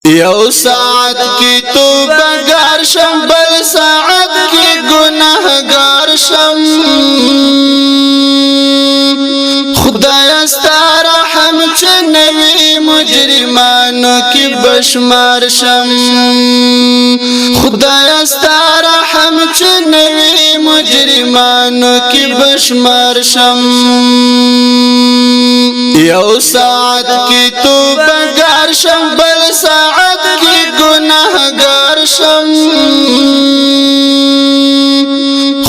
یو ساعت کی توبګار شم بل ساعت کی گناهګار شم خدای ستاره رحم چې نوی مجرمانو کی بشمار شم خدای ستاره رحم چې نوی مجرمانو کی بشمار شم یو ساعت کی توبګار شم بل ساعت کی گناهګار شم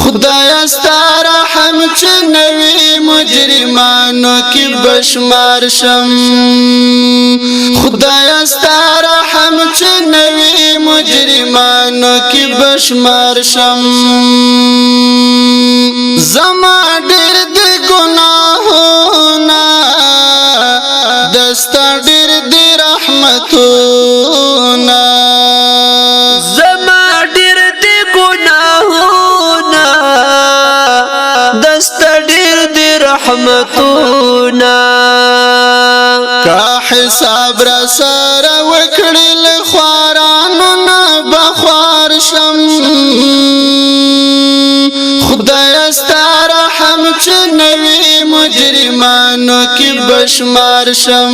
خدای ستاره رحم چې نوی مجرمانو کی بشمار شم خدای ستاره رحم چې نوی مجرمانو کی بشمار شم زما ډېر د ګناهونه دستا ډېر د رحمتونه زما ډېر د ګناهونه دستا ډېر د رحمتونه کا حساب را سره وکړي له خوارانو نه بخوار شم خدای ستاره رحم چې نوی مجرمانو کی بشمار شم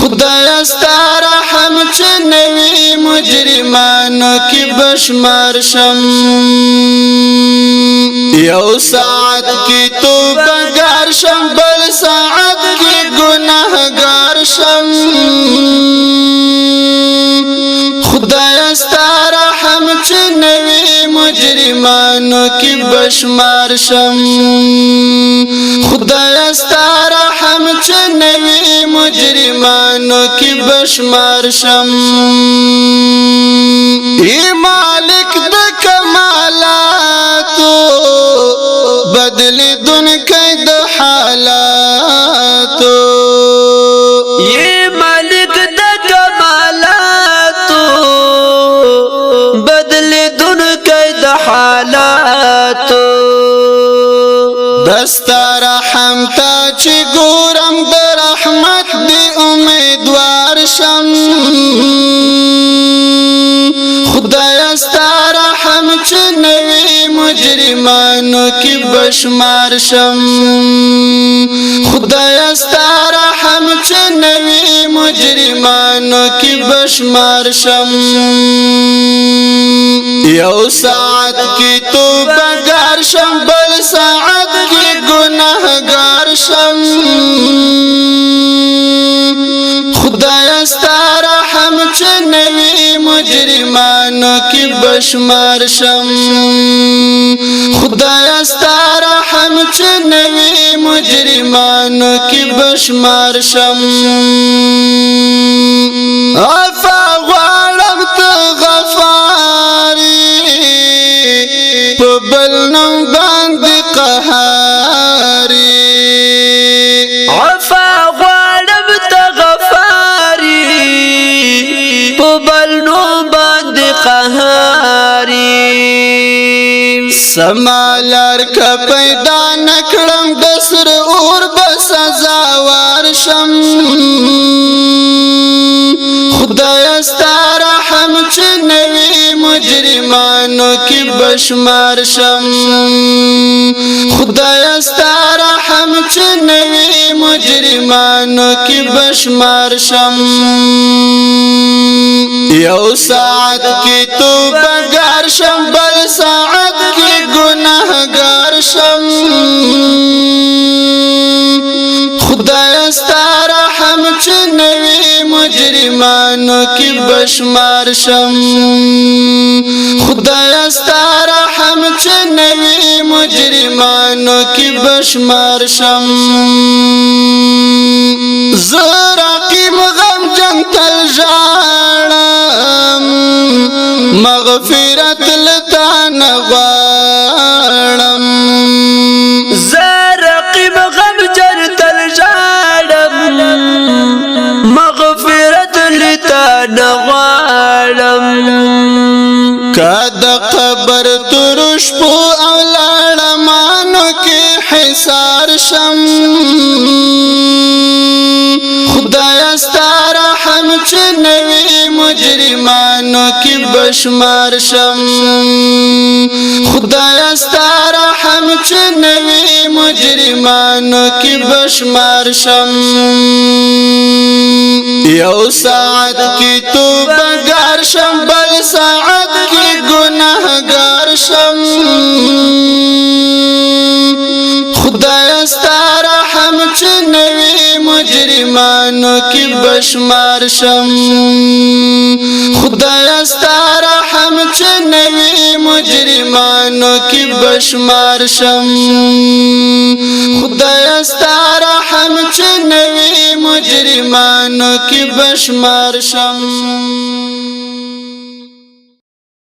خدای ستاره رحم چې نوی مجرمانو کی بشمار شم یو ساعت کی توبګار شم بل ساعت کی گناهګار شم خدای ستاره رحم چې نوی مجرمانو کی بشمار شم خدای ستاره رحم چې نوی مجرمانو کی بشمار شم ای مالک د کمالاتو بدلی دن کئی د حالاتو یہ مالک د کمالاتو بدل دن کئی د حالاتو دستا رحم تا چی گورم د رحمت دی امیدوار شم خدای ستا رحم چې نوی مجرمانو کی بشمار شم خدای ستا رحم چې نوی مجرمانو کی بشمار شم یو ساعت کی توبګار شم بل ساعت کی گناهګار شم خدای ستا رحم چې نوی مجرمانو کی بشمار شم خدای ستا رحم چې نوی مجرمانو کی بشمار شم عفا غواړم ته غفاری په بل نوم باندې قهاري عفا غواړم ته غفاری په بل نوم باندې قهاري سمالار کا پیدا نکړم د سر اور بس سزاوار شم خدای ستا رحم چې نوی مجرمانو کی بشمار شم خدای ستا رحم چې نوی مجرمانو کی بشمار شم یو ساعت کی توبګار شم بل ساعت کی گناهګار شم خدای ستا رحم چې نوی مجرمانو کی بشمار شم خدای ستا رحم چې نوی مجرمانو کی بشمار شم زراقیم غم جنتل ژاړم مغفرت لتا نغواړم زرقیم غم جنتل ژاړم مغفرت لتا نغواړم کد قبر ترش پو اولاړمانو کی حصار شم خدای ستاره رحم چې نوی مجرمانو کی بشمار شم خدای ستا رحم چې نوی مجرمانو کی بشمار شم یو ساعت کی توبګار شم بل ساعت کی گناهګار شم خدای ستا رحم چې نوی مجرمانو کی بشمار شم خدای ستا رحم چې نوی مجرمانو کی بشمار شم خدای ستا رحم چې نوی مجرمانو کی بشمار شم